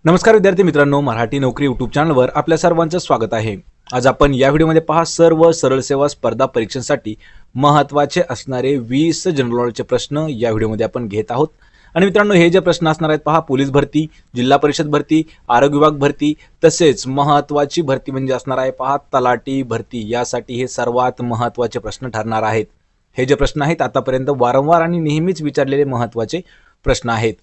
नमस्कार विद्यार्थी मित्रांनो, मराठी नोकरी यूट्यूब चॅनलवर आपल्या सर्वांचं स्वागत आहे। आज आपण या व्हिडिओमध्ये पहा सर्व सरळ सेवा स्पर्धा परीक्षांसाठी महत्त्वाचे असणारे 20 जनरल नॉलेजचे प्रश्न या व्हिडिओमध्ये आपण घेत आहोत। आणि मित्रांनो, हे जे प्रश्न असणार आहेत पहा, पोलीस भरती, जिल्हा परिषद भरती, आरोग्य विभाग भरती, तसेच महत्त्वाची भरती म्हणजे असणार आहे पहा तलाठी भरती, यासाठी हे सर्वात महत्त्वाचे प्रश्न ठरणार आहेत। हे जे प्रश्न आहेत आतापर्यंत वारंवार आणि नेहमीच विचारलेले महत्त्वाचे प्रश्न आहेत।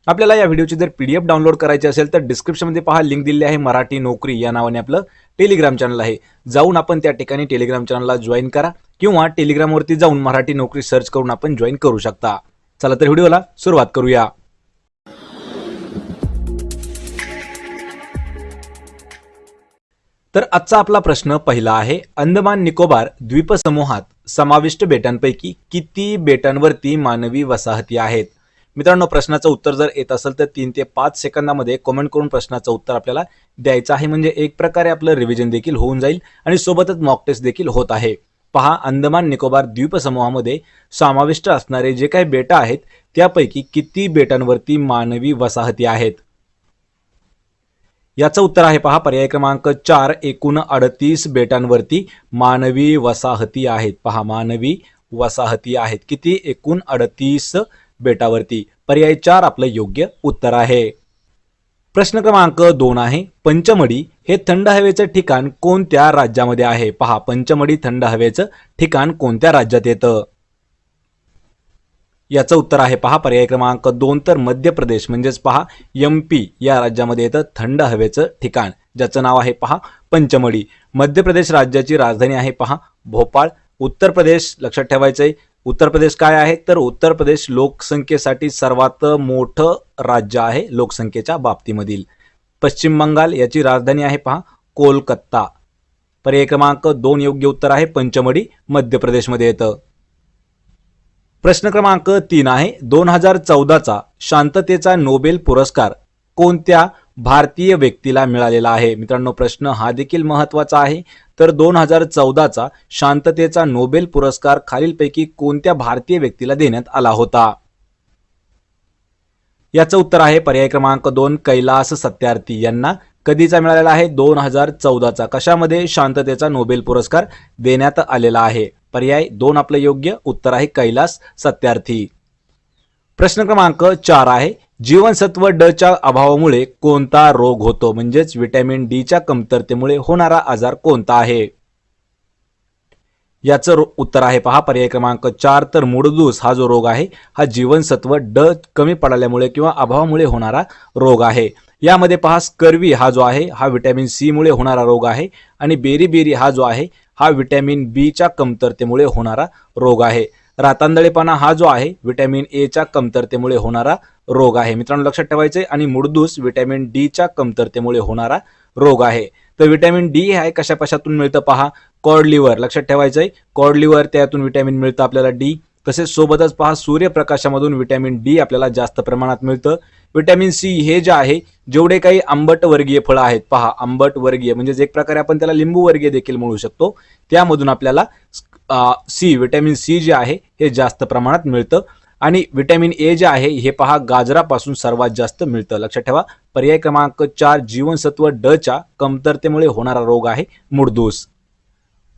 आपल्याला या व्हिडिओची जर पीडीएफ डाउनलोड करायची असेल तर डिस्क्रिप्शनमध्ये पहा लिंक दिलेली आहे। मराठी नोकरी या नावाने आपलं टेलिग्राम चॅनल आहे, जाऊन आपण त्या ठिकाणी टेलिग्राम चॅनलला जॉईन करा किंवा टेलिग्रामवरती जाऊन मराठी नोकरी सर्च करून आपण जॉईन करू शकता। चला तर व्हिडिओला सुरुवात करूया। तर आजचा आपला प्रश्न पहिला आहे, अंदमान निकोबार द्वीपसमूहात समाविष्ट बेटांपैकी किती बेटांवरती मानवी वसाहती आहेत? मित्रांनो, प्रश्नाचं उत्तर जर येत असेल तर 3 ते 5 सेकंदामध्ये कमेंट करून प्रश्नाचं उत्तर आपल्याला द्यायचं आहे, म्हणजे एक प्रकारे आपलं रिव्हिजन देखील होऊन जाईल आणि सोबतच मॉक टेस्ट देखील होत आहे। पहा, अंदमान निकोबार द्वीपसमूहामध्ये समाविष्ट असणारे जे काही बेटा आहेत त्यापैकी किती बेटांवरती मानवी वसाहती आहेत? याचं उत्तर आहे पहा पर्याय क्रमांक 4, एकूण 38 बेटांवरती मानवी वसाहती आहेत। पहा, मानवी वसाहती आहेत किती? एकूण 38 बेटावरती। पर्याय 4 आपलं योग्य उत्तर आहे। प्रश्न क्रमांक 2 आहे, पंचमढी हे थंड हवेचे ठिकाण कोणत्या राज्यामध्ये आहे? पहा, पंचमढी थंड हवेचं ठिकाण कोणत्या राज्यात येतं? याचं उत्तर आहे पहा पर्याय क्रमांक 2, तर मध्य प्रदेश म्हणजेच पहा MP या राज्यामध्ये येतं थंड हवेचं ठिकाण, ज्याचं नाव आहे पहा पंचमढी। मध्य प्रदेश राज्याची राजधानी आहे पहा भोपाळ। उत्तर प्रदेश लक्षात ठेवायचं आहे, उत्तर प्रदेश काय आहे तर उत्तर प्रदेश लोकसंख्येसाठी सर्वात मोठं राज्य आहे लोकसंख्येच्या बाबतीमधील। पश्चिम बंगाल याची राजधानी आहे पहा कोलकाता। पर्याय क्रमांक 2 योग्य उत्तर आहे, पंचमढी मध्य प्रदेशमध्ये येतं। प्रश्न क्रमांक 3 आहे, 2014चा शांततेचा नोबेल पुरस्कार कोणत्या भारतीय व्यक्तीला मिळालेला आहे? मित्रांनो, प्रश्न हा देखील महत्त्वाचा आहे। तर 2014चा शांततेचा नोबेल पुरस्कार खालीलपैकी कोणत्या भारतीय व्यक्तीला देण्यात आला होता? याचं उत्तर आहे पर्याय क्रमांक 2, कैलास सत्यार्थी यांना कधीचा मिळालेला आहे? 2014चा। कशामध्ये? शांततेचा नोबेल पुरस्कार देण्यात आलेला आहे। पर्याय 2 आपलं योग्य उत्तर आहे, कैलास सत्यार्थी। प्रश्न क्रमांक 4 आहे, जीवनसत्व ड च्या अभावामुळे कोणता रोग होतो? म्हणजेच विटॅमिन डी च्या कमतरतेमुळे होणारा आजार कोणता आहे? याचं उत्तर आहे पहा पर्याय क्रमांक 4, तर मूळदूस हा जो रोग आहे हा जीवनसत्व ड कमी पडल्यामुळे किंवा अभावामुळे होणारा रोग आहे। यामध्ये पहा स्कर्वी हा जो आहे हा विटॅमिन सी मुळे होणारा रोग आहे आणि बेरीबेरी हा जो आहे हा विटॅमिन बी च्या कमतरतेमुळे होणारा रोग आहे। रातांदळेपणा हा जो आहे विटॅमिन ए च्या कमतरतेमुळे होणारा रोग आहे। मित्रांनो, लक्षात ठेवायचे, आणि मूळदूस विटॅमिन डी च्या कमतरतेमुळे होणारा रोग आहे। तर विटॅमिन डी हे आहे कशापासून मिळतं? पहा कॉड लिव्हर, लक्षात ठेवायचं आहे, कॉड लिव्हर त्यातून विटॅमिन मिळतं आपल्याला डी। तसेच सोबतच पहा सूर्यप्रकाशामधून विटॅमिन डी आपल्याला जास्त प्रमाणात मिळतं। विटॅमिन सी हे जे आहे जेवढे काही आंबट वर्गीय फळं आहेत, पहा आंबट वर्गीय म्हणजे एक प्रकारे आपण त्याला लिंबू वर्गीय देखील म्हणू शकतो, त्यामधून आपल्याला विटॅमिन सी जे आहे हे जास्त प्रमाणात मिळतं। आणि विटॅमिन ए जे आहे हे पहा गाजरापासून सर्वात जास्त मिळतं। लक्षात ठेवा पर्याय क्रमांक 4, जीवनसत्व ड च्या कमतरतेमुळे होणारा रोग आहे मूळदूस।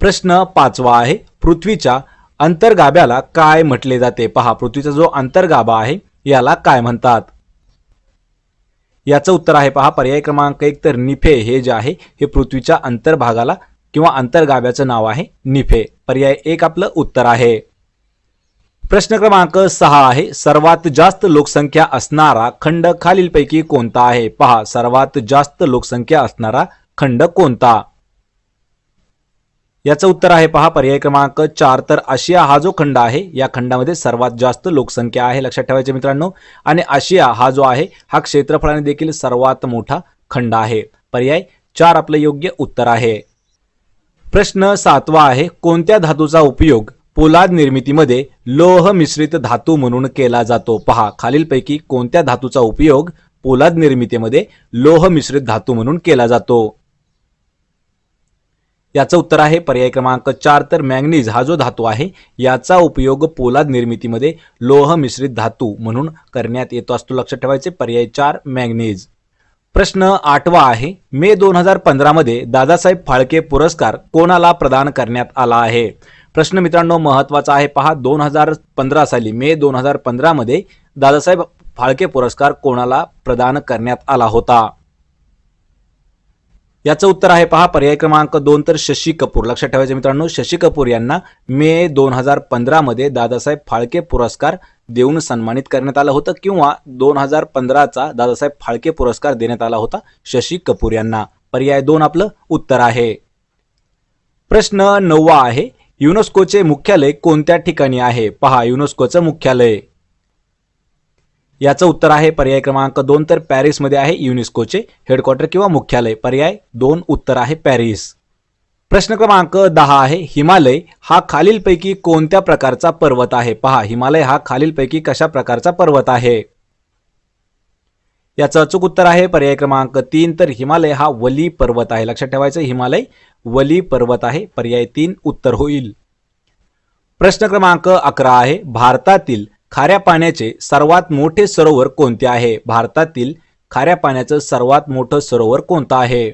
प्रश्न 5वा आहे, पृथ्वीच्या अंतर्गाभ्याला काय म्हटले जाते? पहा, पृथ्वीचा जो अंतर्गाभा आहे याला काय म्हणतात? याचं उत्तर आहे पहा पर्याय क्रमांक 1, तर निफे हे जे आहे हे पृथ्वीच्या अंतर्भागाला किंवा अंतर्गाभ्याचं नाव आहे निफे। पर्याय 1 आपलं उत्तर आहे। प्रश्न क्रमांक 6 आहे, सर्वात जास्त लोकसंख्या असणारा खंड खालीलपैकी कोणता आहे? पहा, सर्वात जास्त लोकसंख्या असणारा खंड कोणता? याचं उत्तर आहे पहा पर्याय क्रमांक 4, तर आशिया हा जो खंड आहे या खंडामध्ये सर्वात जास्त लोकसंख्या आहे। लक्षात ठेवायचे मित्रांनो, आणि आशिया हा जो आहे हा क्षेत्रफळाने देखील सर्वात मोठा खंड आहे। पर्याय 4 आपलं योग्य उत्तर आहे। प्रश्न 7वा आहे, कोणत्या धातूचा उपयोग पोलाद निर्मितीमध्ये लोह मिश्रित धातू म्हणून केला जातो? पहा, खालीलपैकी कोणत्या धातूचा उपयोग पोलाद निर्मितीमध्ये लोह मिश्रित धातू म्हणून केला जातो? याचं उत्तर आहे पर्याय क्रमांक 4, तर मॅंगनीज हा जो धातू आहे याचा उपयोग पोलाद निर्मितीमध्ये लोह मिश्रित धातू म्हणून करण्यात येतो असतो। लक्षात ठेवायचे पर्याय 4 मॅंगनीज। प्रश्न 8वा आहे, मे 2015 मध्ये दादासाहेब फाळके पुरस्कार कोणाला प्रदान करण्यात आला आहे? प्रश्न मित्रांनो महत्त्वाचा आहे पहा. 2015 साली मे 2015 मध्ये दादासाहेब फाळके पुरस्कार कोणाला प्रदान करण्यात आला होता? याचं उत्तर आहे पहा पर्याय क्रमांक 2 तर शशी कपूर. लक्षात ठेवायचं मित्रांनो, शशी कपूर यांना मे 2015 मध्ये दादासाहेब फाळके पुरस्कार देऊन सन्मानित करण्यात आलं होतं, किंवा 2015चा दादासाहेब फाळके पुरस्कार देण्यात आला होता शशी कपूर यांना. पर्याय 2 आपलं उत्तर आहे. प्रश्न 9वा आहे, युनेस्कोचे मुख्यालय कोणत्या ठिकाणी आहे? पहा युनेस्कोचं मुख्यालय. याचं उत्तर आहे पर्याय क्रमांक 2 तर पॅरिसमध्ये आहे युनेस्कोचे हेडक्वार्टर किंवा मुख्यालय. पर्याय 2 उत्तर आहे पॅरिस. प्रश्न क्रमांक 10 आहे, हिमालय हा खालीलपैकी कोणत्या प्रकारचा पर्वत आहे? पहा हिमालय हा खालीलपैकी कशा प्रकारचा पर्वत आहे? याचं अचूक उत्तर आहे पर्याय क्रमांक 3 तर हिमालय हा वली पर्वत आहे. लक्षात ठेवायचं हिमालय वली पर्वत आहे. पर्याय 3 उत्तर होईल. प्रश्न क्रमांक 11 आहे, भारतातील खाऱ्या पाण्याचे सर्वात मोठे सरोवर कोणते आहे? भारतातील खाऱ्या पाण्याचं सर्वात मोठं सरोवर कोणतं आहे?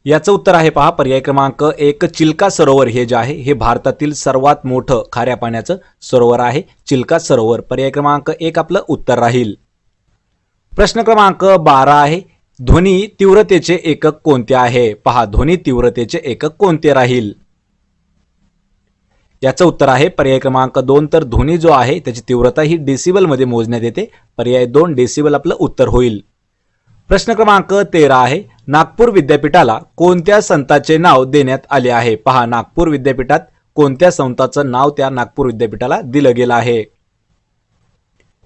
याचं उत्तर आहे पहा पर्याय क्रमांक 1 चिल्का सरोवर. हे जे आहे हे भारतातील सर्वात मोठं खाऱ्या पाण्याचं सरोवर आहे, चिल्का सरोवर. पर्याय क्रमांक 1 आपलं उत्तर राहील. प्रश्न क्रमांक 12 आहे, ध्वनी तीव्रतेचे एकक कोणते आहे? पहा ध्वनी तीव्रतेचे एकक कोणते राहील? याचं उत्तर आहे पर्याय क्रमांक 2 तर ध्वनी जो आहे त्याची तीव्रता ही डेसिबल मध्ये मोजण्यात येते. पर्याय 2 डेसिबल आपलं उत्तर होईल. प्रश्न क्रमांक 13 आहे, नागपूर विद्यापीठाला कोणत्या संताचे नाव देण्यात आले आहे? पहा नागपूर विद्यापीठात कोणत्या संताचं नाव त्या नागपूर विद्यापीठाला दिलं गेलं आहे?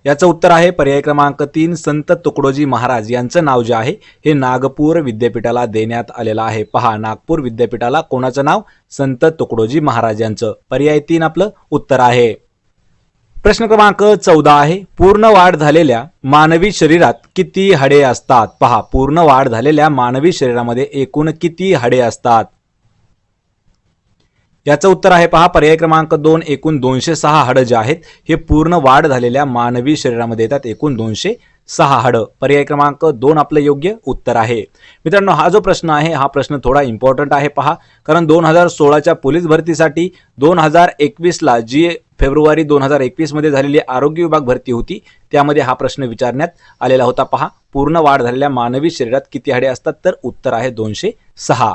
याचं उत्तर आहे पर्याय क्रमांक 3 संत तुकडोजी महाराज यांचं नाव जे आहे हे नागपूर विद्यापीठाला देण्यात आलेलं आहे. पहा नागपूर विद्यापीठाला कोणाचं नाव? संत तुकडोजी महाराज यांचं. पर्याय 3 आपलं उत्तर आहे. प्रश्न क्रमांक 14 आहे, पूर्ण वाढ झालेल्या मानवी शरीरात किती हाडे असतात? पहा पूर्ण वाढ झालेल्या मानवी शरीरामध्ये एकूण किती हाडे असतात? याचं उत्तर आहे पहा पर्याय क्रमांक 2 एकूण 206 हाडं जे आहेत हे पूर्ण वाढ झालेल्या मानवी शरीरामध्ये येतात, एकूण 206 हाडं. पर्याय क्रमांक 2 आपलं योग्य उत्तर आहे. मित्रांनो हा जो प्रश्न आहे हा प्रश्न थोडा इम्पॉर्टंट आहे पहा, कारण 2016च्या पोलीस भरतीसाठी 2021ला जी फेब्रुवारी 2021 मध्ये झालेली आरोग्य विभाग भरती होती त्यामध्ये हा प्रश्न विचारण्यात आलेला होता. पहा पूर्ण वाढ झालेल्या मानवी शरीरात किती हाडे असतात? तर उत्तर आहे 206.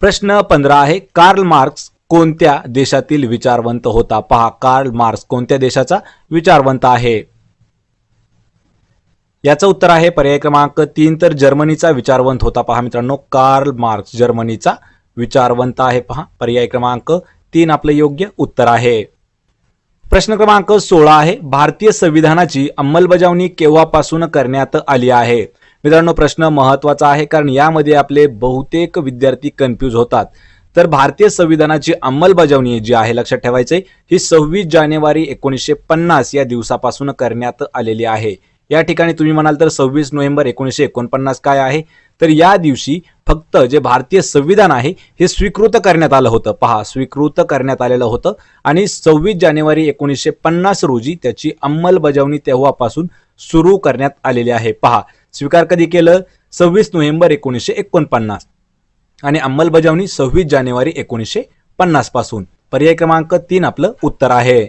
प्रश्न 15 आहे, कार्ल मार्क्स कोणत्या देशातील विचारवंत होता? पहा कार्ल मार्क्स कोणत्या देशाचा विचारवंत आहे? याचं उत्तर आहे पर्याय क्रमांक 3 तर जर्मनीचा विचारवंत होता. पहा मित्रांनो कार्ल मार्क्स जर्मनीचा विचारवंत आहे. पहा पर्याय क्रमांक 3 आपलं योग्य उत्तर आहे. प्रश्न क्रमांक 16 आहे, भारतीय संविधानाची अंमलबजावणी केव्हापासून करण्यात आली आहे? मित्रांनो प्रश्न महत्त्वाचा आहे कारण यामध्ये आपले बहुतेक विद्यार्थी कन्फ्यूज होतात. तर भारतीय संविधानाची अंमलबजावणी जी आहे लक्षात ठेवायचे ही 26 जानेवारी 1950 या दिवसापासून करण्यात आलेली आहे. या ठिकाणी तुम्ही म्हणाल तर 26 नोव्हेंबर 1949 काय आहे? तर या दिवशी फक्त जे भारतीय संविधान आहे हे स्वीकृत करण्यात आलं होतं. पहा स्वीकृत करण्यात आलेलं होतं आणि 26 जानेवारी 1950 रोजी त्याची अंमलबजावणी तेव्हापासून सुरू करण्यात आलेली आहे. पहा स्वीकार कधी केलं? 26 नोव्हेंबर 1949 आणि अंमलबजावणी 26 जानेवारी 1950 पासून. पर्याय क्रमांक 3 आपलं उत्तर आहे.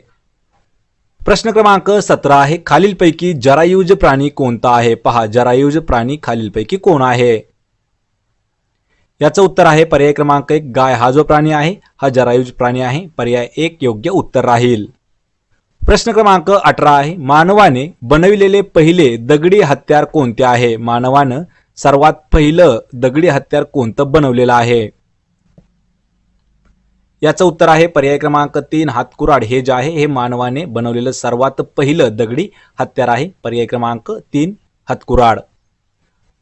प्रश्न क्रमांक 17 आहे, खालीलपैकी जरायुज प्राणी कोणता आहे? पहा जरायुज प्राणी खालीलपैकी कोण आहे? याचं उत्तर आहे पर्याय क्रमांक 1 गाय. हा जो प्राणी आहे हा जरायुज प्राणी आहे. पर्याय 1 योग्य उत्तर राहील. प्रश्न क्रमांक 18 आहे, मानवाने बनविलेले पहिले दगडी हत्यार कोणते आहे? मानवानं सर्वात पहिलं दगडी हत्यार कोणतं बनवलेलं आहे? याचं उत्तर आहे पर्याय क्रमांक 3 हातकुराड. हे जे आहे हे मानवाने बनवलेलं सर्वात पहिलं दगडी हत्यार आहे. पर्याय क्रमांक 3 हातकुराड.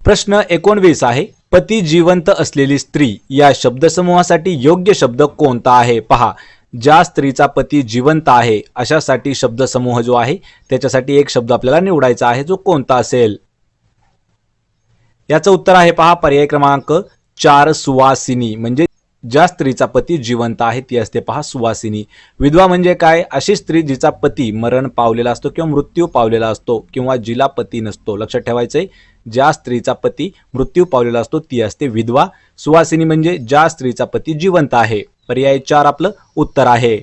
प्रश्न 19 आहे, पती जिवंत असलेली स्त्री या शब्दसमूहासाठी योग्य शब्द कोणता आहे? पहा ज्या स्त्रीचा पती जिवंत आहे अशासाठी शब्दसमूह जो आहे त्याच्यासाठी एक शब्द आपल्याला निवडायचा आहे, जो कोणता असेल? याचं उत्तर आहे पहा पर्याय क्रमांक 4 सुवासिनी. म्हणजे ज्या स्त्रीचा पती जिवंत आहे ती असते पहा सुवासिनी. विधवा म्हणजे काय? अशी स्त्री जिचा पती मरण पावलेला असतो किंवा मृत्यू पावलेला असतो किंवा जिला पती नसतो. लक्षात ठेवायचंय, ज्या स्त्रीचा पती मृत्यू पावलेला असतो ती असते विधवा. सुवासिनी म्हणजे ज्या स्त्रीचा पती जिवंत आहे. पर्याय 4 आपलं उत्तर आहे.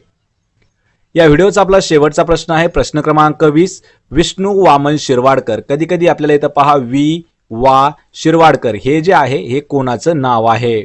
या व्हिडिओचा आपला शेवटचा प्रश्न आहे, प्रश्न क्रमांक 20. विष्णू वामन शिरवाडकर. कधी कधी आपल्याला इथं पहा वा शिरवाडकर हे जे आहे हे कोणाचं नाव आहे?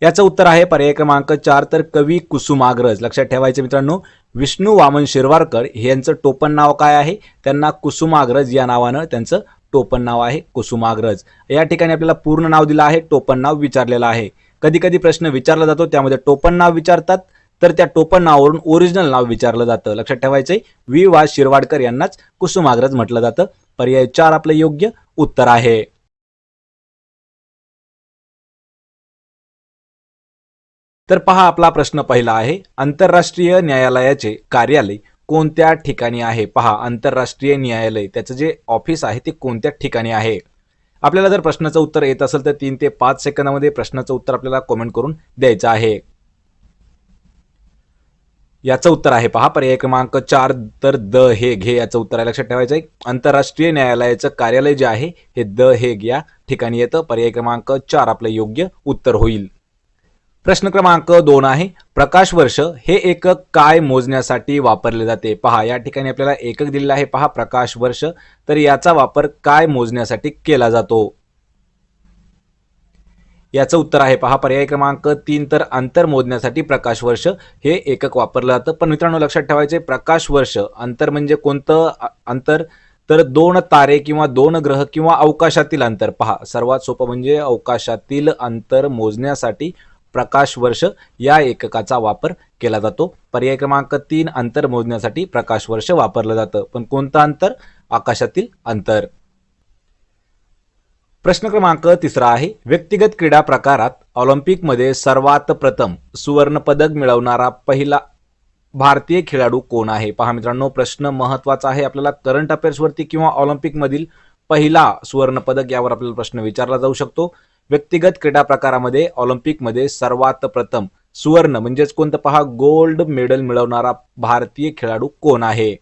याचं उत्तर आहे पर्याय क्रमांक 4 तर कवी कुसुमाग्रज. लक्षात ठेवायचं मित्रांनो, विष्णू वामन शिरवाडकर हे यांचं टोपण नाव काय आहे? त्यांना कुसुमाग्रज या नावानं त्यांचं टोपण नाव आहे कुसुमाग्रज. या ठिकाणी आपल्याला पूर्ण नाव दिलं आहे, टोपण नाव विचारलेलं आहे. कधी कधी प्रश्न विचारला जातो त्यामध्ये टोपण नाव विचारतात, तर त्या टोपण नावावरून ओरिजिनल नाव विचारलं जातं. लक्षात ठेवायचंय, वा शिरवाडकर यांनाच कुसुमाग्रज म्हटलं जातं. पर्याय 4 आपलं योग्य उत्तर आहे. तर पहा आपला प्रश्न पहिला आहे, आंतरराष्ट्रीय न्यायालयाचे कार्यालय कोणत्या ठिकाणी आहे? पहा, आंतरराष्ट्रीय न्यायालय त्याचं जे ऑफिस आहे ते कोणत्या ठिकाणी आहे? आपल्याला जर प्रश्नाचं उत्तर येत असेल तर 3 ते 5 सेकंदामध्ये प्रश्नाचं उत्तर आपल्याला कमेंट करून द्यायचं आहे. याचं उत्तर आहे पहा पर्याय क्रमांक 4 तर द हेग हे याचं उत्तर आहे. लक्षात ठेवायचं आहे, आंतरराष्ट्रीय न्यायालयाचं कार्यालय जे आहे हे द हेग या ठिकाणी येतं. पर्याय क्रमांक 4 आपलं योग्य उत्तर होईल. प्रश्न क्रमांक 2 आहे, प्रकाश वर्ष हे एकक काय मोजण्यासाठी वापरले जाते? पहा, या ठिकाणी आपल्याला एकक दिलेलं आहे पहा प्रकाश वर्ष, तर याचा वापर काय मोजण्यासाठी केला जातो? याचं उत्तर आहे पहा पर्याय क्रमांक 3 तर अंतर मोजण्यासाठी प्रकाश वर्ष हे एकक वापरलं जातं. पण मित्रांनो लक्षात ठेवायचे, प्रकाश वर्ष अंतर म्हणजे कोणतं अंतर? तर 2 तारे किंवा 2 ग्रह किंवा अवकाशातील अंतर. पहा, सर्वात सोपं म्हणजे अवकाशातील अंतर मोजण्यासाठी प्रकाश वर्ष या एककाचा वापर केला जातो. पर्याय क्रमांक 3 अंतर मोजण्यासाठी प्रकाश वर्ष वापरलं जातं. पण कोणतं अंतर? आकाशातील अंतर. प्रश्न क्रमांक 3 आहे, व्यक्तिगत क्रीडा प्रकारात ऑलिम्पिकमध्ये सर्वात प्रथम सुवर्ण पदक मिळवणारा पहिला भारतीय खेळाडू कोण आहे? पहा मित्रांनो, प्रश्न महत्वाचा आहे. आपल्याला करंट अफेअर्सवरती किंवा ऑलिम्पिकमधील पहिला सुवर्ण पदक यावर आपल्याला प्रश्न विचारला जाऊ शकतो. व्यक्तिगत क्रीडा प्रकारामध्ये ऑलिम्पिकमध्ये सर्वात प्रथम सुवर्ण म्हणजेच कोणतं? पहा, गोल्ड मेडल मिळवणारा भारतीय खेळाडू कोण आहे?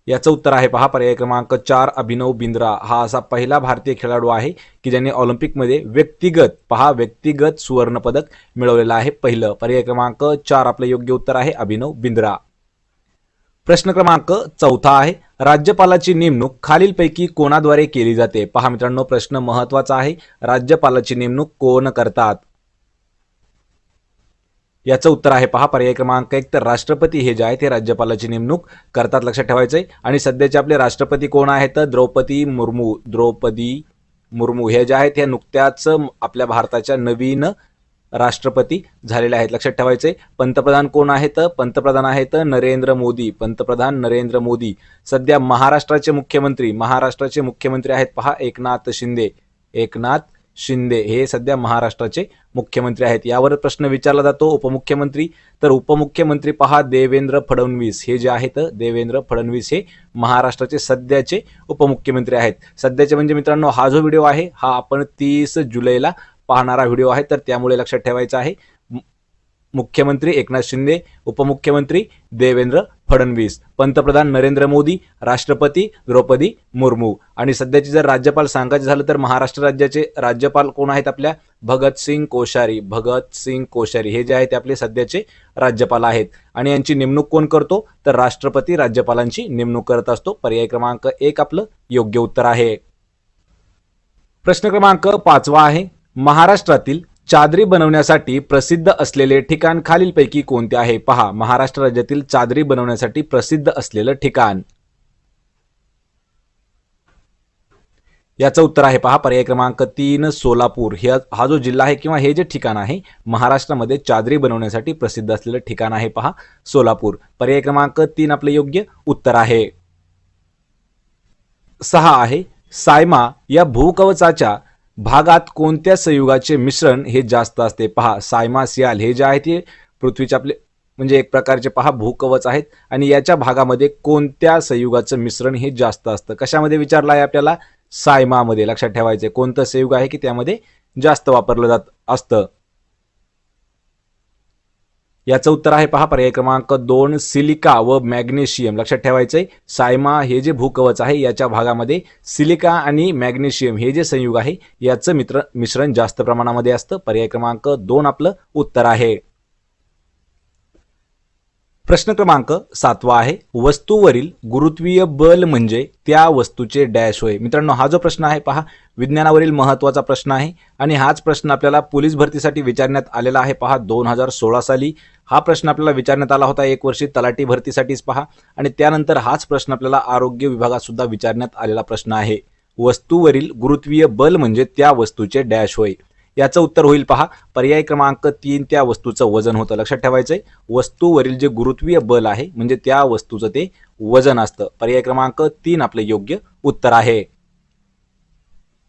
याचं उत्तर आहे पहा पर्याय क्रमांक 4 अभिनव बिंद्रा. हा असा पहिला भारतीय खेळाडू आहे की ज्याने ऑलिम्पिकमध्ये व्यक्तिगत सुवर्ण पदक मिळवलेलं आहे पहिलं. पर्याय क्रमांक 4 आपलं योग्य उत्तर आहे अभिनव बिंद्रा. प्रश्न क्रमांक 4 आहे, राज्यपालाची नेमणूक खालीलपैकी कोणाद्वारे केली जाते? पहा मित्रांनो, प्रश्न महत्वाचा आहे, राज्यपालाची नेमणूक कोण करतात? याचं उत्तर आहे पहा पर्याय क्रमांक 1 तर राष्ट्रपती हे जे आहे ते राज्यपालाची नेमणूक करतात. लक्षात ठेवायचंय. आणि सध्याचे आपले राष्ट्रपती कोण आहेत? द्रौपदी मुर्मू हे जे आहेत हे नुकत्याच आपल्या भारताच्या नवीन राष्ट्रपती झालेले आहेत. लक्षात ठेवायचे. पंतप्रधान कोण आहेत? पंतप्रधान आहेत नरेंद्र मोदी. पंतप्रधान नरेंद्र मोदी. सध्या महाराष्ट्राचे मुख्यमंत्री आहेत पहा एकनाथ शिंदे हे सध्या महाराष्ट्राचे मुख्यमंत्री आहेत. यावर प्रश्न विचारला जातो उपमुख्यमंत्री, तर उपमुख्यमंत्री पहा देवेंद्र फडणवीस हे जे आहेत देवेंद्र फडणवीस हे महाराष्ट्राचे सध्याचे उपमुख्यमंत्री आहेत. सध्याचे म्हणजे मित्रांनो हा जो व्हिडिओ आहे हा आपण 30 जुलैला पाहणारा व्हिडिओ आहे, तर त्यामुळे लक्षात ठेवायचं आहे मुख्यमंत्री एकनाथ शिंदे, उपमुख्यमंत्री देवेंद्र फडणवीस, पंतप्रधान नरेंद्र मोदी, राष्ट्रपती द्रौपदी मुर्मू. आणि सध्याचे जर राज्यपाल सांगायचे झालं तर महाराष्ट्र राज्याचे राज्यपाल कोण आहेत? आपल्या भगतसिंग कोश्यारी हे जे आहेत ते आपले सध्याचे राज्यपाल आहेत. आणि यांची नेमणूक कोण करतो? तर राष्ट्रपती राज्यपालांची नेमणूक करत असतो. पर्याय क्रमांक 1 आपलं योग्य उत्तर आहे. प्रश्न क्रमांक 5 आहे, महाराष्ट्रातील चादरी बनवण्यासाठी प्रसिद्ध असलेले ठिकाण खालीलपैकी कोणते आहे? पहा, महाराष्ट्र राज्यातील चादरी बनवण्यासाठी प्रसिद्ध असलेलं ठिकाण. याचं उत्तर आहे पहा पर्याय क्रमांक 3 सोलापूर. हा जो जिल्हा आहे किंवा हे जे ठिकाण आहे महाराष्ट्रामध्ये चादरी बनवण्यासाठी प्रसिद्ध असलेलं ठिकाण आहे पहा सोलापूर. पर्याय क्रमांक 3 आपलं योग्य उत्तर आहे. 6 आहे, सायमा या भूकवचाच्या भागात कोणत्या संयुगाचे मिश्रण हे जास्त असते? पहा, सायमा सियाल हे जे आहे ते पृथ्वीचे आपले म्हणजे एक प्रकारचे पहा भूकवच आहेत आणि याच्या भागामध्ये कोणत्या संयुगाचं मिश्रण हे जास्त असतं? कशामध्ये विचारलं आहे आपल्याला? सायमामध्ये. लक्षात ठेवायचे कोणतं संयुग आहे की त्यामध्ये जास्त वापरलं जात असतं. याचं उत्तर आहे पहा पर्याय क्रमांक 2 सिलिका व मॅग्नेशियम. लक्षात ठेवायचंय, सायमा हे जे भूकवच आहे याच्या भागामध्ये सिलिका आणि मॅग्नेशियम हे जे संयुग आहे याचं मिश्रण जास्त प्रमाणामध्ये असतं. पर्याय क्रमांक 2 आपलं उत्तर आहे. प्रश्न क्रमांक 7 आहे, वस्तूवरील गुरुत्वीय बल म्हणजे त्या वस्तूचे डॅश होय. मित्रांनो, हा जो प्रश्न आहे पहा विज्ञानावरील महत्त्वाचा प्रश्न आहे आणि हाच प्रश्न आपल्याला पोलीस भरतीसाठी विचारण्यात आलेला आहे. पहा 2016 साली हा प्रश्न आपल्याला विचारण्यात आला होता, एक वर्षी तलाठी भरतीसाठीच पहा. आणि त्यानंतर हाच प्रश्न आपल्याला आरोग्य विभागात सुद्धा विचारण्यात आलेला प्रश्न आहे. वस्तूवरील गुरुत्वीय बल म्हणजे त्या वस्तूचे डॅश होय. याचं उत्तर होईल पहा पर्याय क्रमांक 3 त्या वस्तूचं वजन होतं. लक्षात ठेवायचंय, वस्तूवरील जे गुरुत्वीय बल आहे म्हणजे त्या वस्तूचं ते वजन असतं. पर्याय क्रमांक 3 आपलं योग्य उत्तर आहे.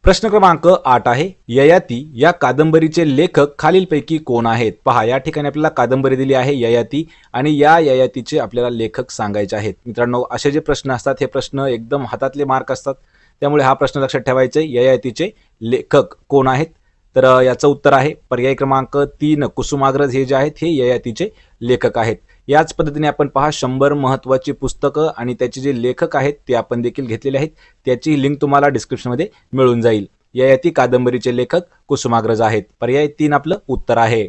प्रश्न क्रमांक 8 आहे, ययाती या कादंबरीचे लेखक खालीलपैकी कोण आहेत. पहा या ठिकाणी आपल्याला कादंबरी दिली आहे ययाती आणि या ययातीचे आपल्याला लेखक सांगायचे आहेत. मित्रांनो, असे जे प्रश्न असतात हे प्रश्न एकदम हातातले मार्क असतात, त्यामुळे हा प्रश्न लक्षात ठेवायचा आहे. ययातीचे लेखक कोण आहेत, तर याचं उत्तर आहे पर्याय क्रमांक 3 कुसुमाग्रज हे जे आहेत हे ययातीचे लेखक आहेत. याच पद्धतीने आपण पहा 100 महत्त्वाची पुस्तकं आणि त्याचे जे लेखक आहेत ते आपण देखील घेतलेले आहेत. त्याची लिंक तुम्हाला डिस्क्रिप्शनमध्ये मिळून जाईल. ययाती कादंबरीचे लेखक कुसुमाग्रज आहेत. पर्याय 3 आपलं उत्तर आहे.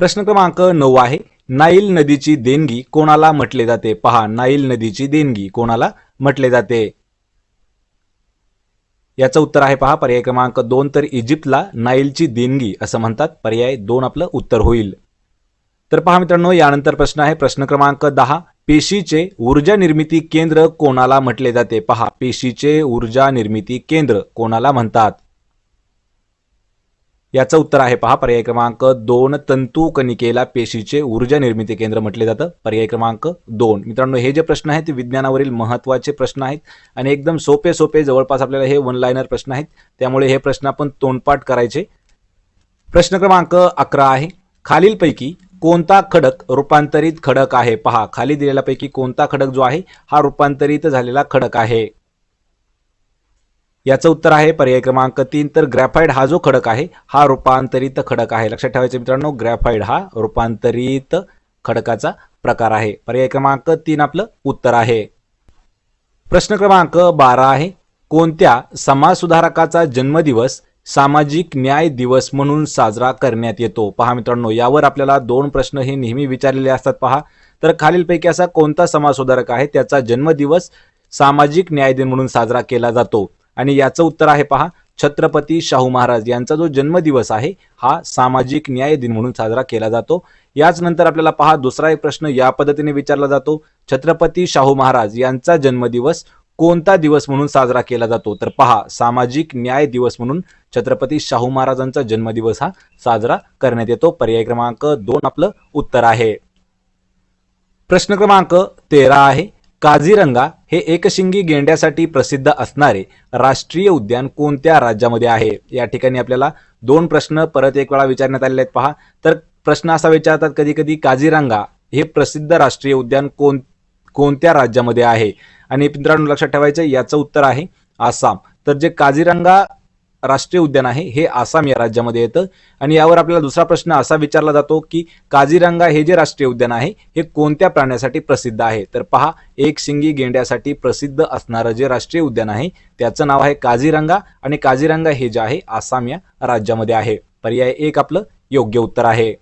प्रश्न क्रमांक 9 आहे, नाईल नदीची देणगी कोणाला म्हटले जाते. पहा नाईल नदीची देणगी कोणाला म्हटले जाते. याचं उत्तर आहे पहा पर्याय क्रमांक 2 तर इजिप्तला नाईलची देणगी असं म्हणतात. पर्याय 2 आपलं उत्तर होईल. तर पहा मित्रांनो, यानंतर प्रश्न आहे प्रश्न क्रमांक 10, पेशीचे ऊर्जा निर्मिती केंद्र कोणाला म्हटले जाते. पहा पेशीचे ऊर्जा निर्मिती केंद्र कोणाला म्हणतात. याचं उत्तर आहे पहा पर्याय क्रमांक 2 तंतू कणिकेला पेशीचे ऊर्जा निर्मिती केंद्र म्हटले जातं. पर्याय क्रमांक 2. मित्रांनो, हे जे प्रश्न आहेत ते विज्ञानावरील महत्त्वाचे प्रश्न आहेत आणि एकदम सोपे सोपे जवळपास आपल्याला हे 1 लाइनर प्रश्न आहेत, त्यामुळे हे प्रश्न आपण तोंडपाठ करायचे. प्रश्न क्रमांक 11 आहे, खालीलपैकी कोणता खडक रूपांतरित खडक आहे. पहा खाली दिलेल्यापैकी कोणता खडक जो आहे हा रूपांतरित झालेला खडक आहे. याचं उत्तर आहे पर्याय क्रमांक 3 तर ग्रॅफाइट हा जो खडक आहे हा रूपांतरित खडक आहे. लक्षात ठेवायचं मित्रांनो, ग्रॅफाइट हा रूपांतरित खडकाचा प्रकार आहे. पर्याय क्रमांक 3 आपलं उत्तर आहे. प्रश्न क्रमांक 12 आहे, कोणत्या समाजसुधारकाचा जन्मदिवस सामाजिक न्याय दिवस म्हणून साजरा करण्यात येतो. पहा मित्रांनो, यावर आपल्याला 2 प्रश्न हे नेहमी विचारलेले असतात. पहा तर खालीलपैकी असा कोणता समाजसुधारक आहे त्याचा जन्मदिवस सामाजिक न्याय दिन म्हणून साजरा केला जातो. आणि याचं उत्तर आहे पहा छत्रपती शाहू महाराज यांचा जो जन्मदिवस आहे हा सामाजिक न्याय दिन म्हणून साजरा केला जातो. याच नंतर आपल्याला पहा दुसरा एक प्रश्न या पद्धतीने विचारला जातो, छत्रपती शाहू महाराज यांचा जन्मदिवस कोणता दिवस म्हणून साजरा केला जातो. तर पहा सामाजिक न्याय दिवस म्हणून छत्रपती शाहू महाराजांचा जन्मदिवस हा साजरा करण्यात येतो. पर्याय क्रमांक 2 आपलं उत्तर आहे. प्रश्न क्रमांक 13 आहे, काझीरंगा हे एकशिंगी गेंड्यासाठी प्रसिद्ध असणारे राष्ट्रीय उद्यान कोणत्या राज्यामध्ये आहे. या ठिकाणी आपल्याला 2 प्रश्न परत एक वेळा विचारण्यात आलेले आहेत. पहा तर प्रश्न असा विचारतात कधी कधी, काझीरंगा हे प्रसिद्ध राष्ट्रीय उद्यान कोणत्या राज्यामध्ये आहे. आणि मित्रांनो लक्षात ठेवायचं याचं उत्तर आहे आसाम. तर जे काझीरंगा राष्ट्रीय उद्यान आहे हे आसाम या राज्यामध्ये येतं. आणि यावर आपल्याला दुसरा प्रश्न असा विचारला जातो की काझीरंगा हे जे राष्ट्रीय उद्यान आहे हे कोणत्या प्राण्यासाठी प्रसिद्ध आहे. तर पहा एकशिंगी गेंड्यासाठी प्रसिद्ध असणारं जे राष्ट्रीय उद्यान आहे त्याचं नाव आहे काझीरंगा आणि काझीरंगा हे जे आहे आसाम या राज्यामध्ये आहे. पर्याय 1 आपलं योग्य उत्तर आहे.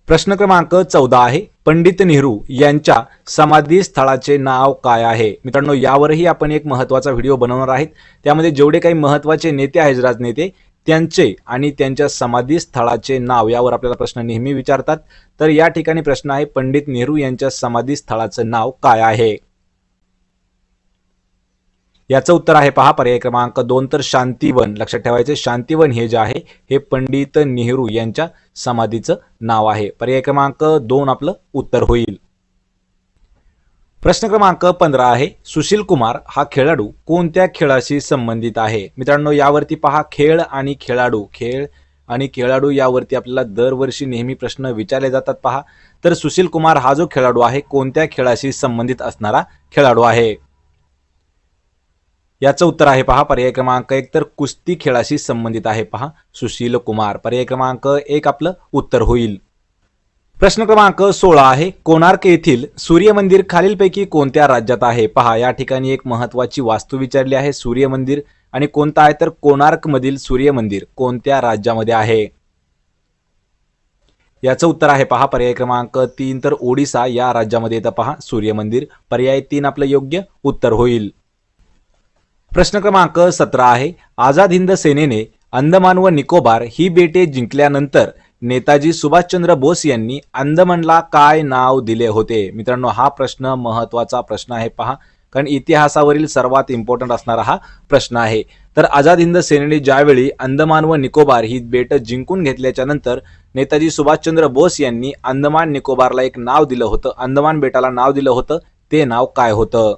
प्रश्न क्रमांक 14 आहे, पंडित नेहरू यांच्या समाधी स्थळाचे नाव काय आहे. मित्रांनो, यावरही आपण एक महत्त्वाचा व्हिडिओ बनवणार आहेत. त्यामध्ये जेवढे काही महत्त्वाचे नेते आहेत राजनेते त्यांचे आणि त्यांच्या समाधी स्थळाचे नाव यावर आपल्याला प्रश्न नेहमी विचारतात. तर या ठिकाणी प्रश्न आहे पंडित नेहरू यांच्या समाधी स्थळाचं नाव काय आहे. याचं उत्तर आहे पहा पर्याय क्रमांक 2 तर शांतिवन. लक्षात ठेवायचे शांतिवन हे जे आहे हे पंडित नेहरू यांच्या समाधीचं नाव आहे. पर्याय क्रमांक 2 आपलं उत्तर होईल. प्रश्न क्रमांक 15 आहे, सुशील कुमार हा खेळाडू कोणत्या खेळाशी संबंधित आहे. मित्रांनो, यावरती पहा खेळ आणि खेळाडू यावरती आपल्याला दरवर्षी नेहमी प्रश्न विचारले जातात. पहा तर सुशील कुमार हा जो खेळाडू आहे कोणत्या खेळाशी संबंधित असणारा खेळाडू आहे. याचं उत्तर आहे पहा पर्याय क्रमांक 1 तर कुस्ती खेळाशी संबंधित आहे पहा सुशील कुमार. पर्याय क्रमांक 1 आपलं उत्तर होईल. प्रश्न क्रमांक 16 आहे कोणार्क येथील सूर्य मंदिर खालीलपैकी कोणत्या राज्यात आहे? पहा या ठिकाणी एक महत्वाची वास्तू विचारली आहे. सूर्य मंदिर आणि कोणता आहे तर कोणार्क मधील सूर्य मंदिर कोणत्या राज्यामध्ये आहे? याचं उत्तर आहे पहा पर्याय क्रमांक 3 तर ओडिसा या राज्यामध्ये येतं पहा सूर्य मंदिर. पर्याय 3 आपलं योग्य उत्तर होईल. प्रश्न क्रमांक 17 आहे आझाद हिंद सेनेने अंदमान व निकोबार ही बेटे जिंकल्यानंतर नेताजी सुभाषचंद्र बोस यांनी अंदमानला काय नाव दिले होते? मित्रांनो हा प्रश्न महत्वाचा प्रश्न आहे पहा, कारण इतिहासावरील सर्वात इम्पॉर्टंट असणारा हा प्रश्न आहे. तर आझाद हिंद सेनेने ज्यावेळी अंदमान व निकोबार ही बेट जिंकून घेतल्याच्या नंतर नेताजी सुभाषचंद्र बोस यांनी अंदमान निकोबारला एक नाव दिलं होतं, अंदमान बेटाला नाव दिलं होतं, ते नाव काय होतं?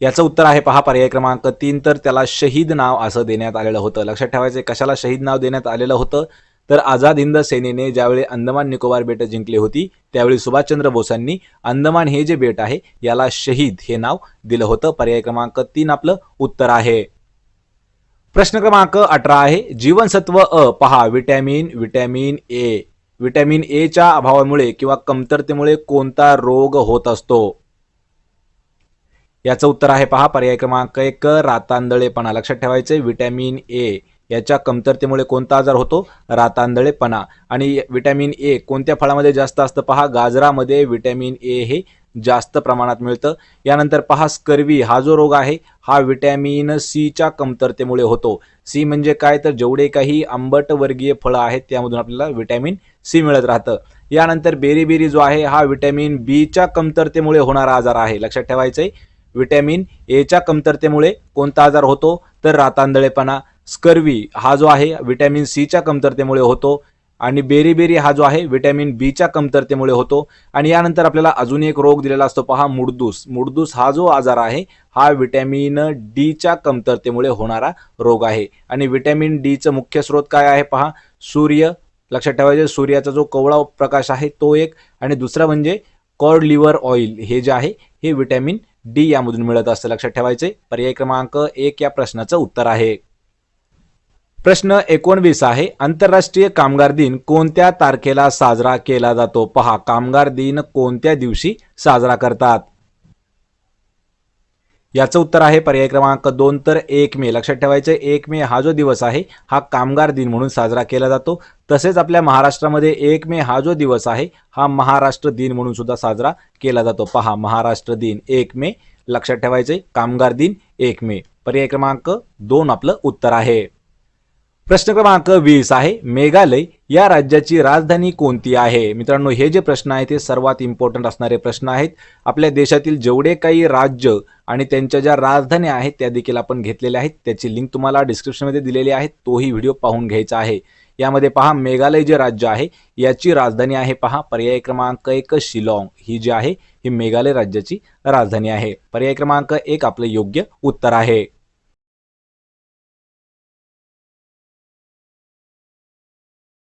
याचं उत्तर आहे पहा पर्याय क्रमांक 3 तर त्याला शहीद नाव असं देण्यात आलेलं होतं. लक्षात ठेवायचं कशाला शहीद नाव देण्यात आलेलं होतं तर आझाद हिंद सेनेने ज्यावेळी अंदमान निकोबार बेट जिंकली होती त्यावेळी सुभाषचंद्र बोसांनी अंदमान हे जे बेट आहे याला शहीद हे नाव दिलं होतं. पर्याय क्रमांक 3 आपलं उत्तर आहे. प्रश्न क्रमांक 18 आहे जीवनसत्व अ पहा विटॅमिन ए. विटॅमिन ए च्या अभावामुळे किंवा कमतरतेमुळे कोणता रोग होत असतो? याचं उत्तर आहे पहा पर्याय क्रमांक 1 रातांधळेपणा. लक्षात ठेवायचे विटॅमिन ए याच्या कमतरतेमुळे कोणता आजार होतो? रातांधळेपणा. आणि विटॅमिन ए कोणत्या फळामध्ये जास्त असतं? पहा गाजरामध्ये विटॅमिन ए हे जास्त प्रमाणात मिळतं. यानंतर पहा स्कर्वी हा जो रोग आहे हा विटॅमिन सी च्या कमतरतेमुळे होतो. सी म्हणजे काय तर जेवढे काही आंबट वर्गीय फळं आहेत त्यामधून आपल्याला विटॅमिन सी मिळत राहतं. यानंतर बेरी जो आहे हा विटॅमिन बी च्या कमतरतेमुळे होणारा आजार आहे. लक्षात ठेवायचंय विटॅमिन ए च्या कमतरतेमुळे कोणता आजार होतो तर रातांधळेपणा. स्कर्वी हा जो आहे विटॅमिन सी च्या कमतरतेमुळे होतो आणि बेरी हा जो आहे विटॅमिन बी च्या कमतरतेमुळे होतो. आणि यानंतर आपल्याला अजून एक रोग दिलेला असतो पहा मुडदूस हा जो आजार आहे हा विटॅमिन डी च्या कमतरतेमुळे होणारा रोग आहे. आणि विटॅमिन डी चं मुख्य स्रोत काय आहे पहा सूर्य. लक्षात ठेवायचे सूर्याचा जो कोवळा प्रकाश आहे तो एक आणि दुसरा म्हणजे कॉड लिव्हर ऑइल हे जे आहे हे विटॅमिन डी यामधून मिळत असतं. लक्षात ठेवायचे पर्याय क्रमांक 1 या प्रश्नाचं उत्तर आहे. प्रश्न 19 आहे आंतरराष्ट्रीय कामगार दिन कोणत्या तारखेला साजरा केला जातो? पहा कामगार दिन कोणत्या दिवशी साजरा करतात? याचं उत्तर आहे पर्याय क्रमांक 2 तर 1 मे. लक्षात ठेवायचे 1 मे हा जो दिवस आहे हा कामगार दिन म्हणून साजरा केला जातो. तसेच आपल्या महाराष्ट्रामध्ये 1 मे हा जो दिवस आहे हा महाराष्ट्र दिन म्हणून सुद्धा साजरा केला जातो. पहा महाराष्ट्र दिन 1 मे. लक्षात ठेवायचे कामगार दिन 1 मे. पर्याय क्रमांक 2 आपलं उत्तर आहे. प्रश्न क्रमांक 20 आहे मेघालय या राज्याची राजधानी कोणती आहे? मित्रांनो हे जे प्रश्न आहेत ते सर्वात इम्पॉर्टंट असणारे प्रश्न आहेत. आपल्या देशातील जेवढे काही राज्य आणि त्यांच्या ज्या राजधान्या आहेत त्या देखील आपण घेतलेल्या आहेत. त्याची लिंक तुम्हाला डिस्क्रिप्शनमध्ये दिलेली आहे, तोही व्हिडिओ पाहून घ्यायचा आहे. यामध्ये पहा मेघालय जे राज्य आहे याची राजधानी आहे पहा पर्याय क्रमांक 1 शिलाँग ही जी आहे ही मेघालय राज्याची राजधानी आहे. पर्याय क्रमांक 1 आपलं योग्य उत्तर आहे.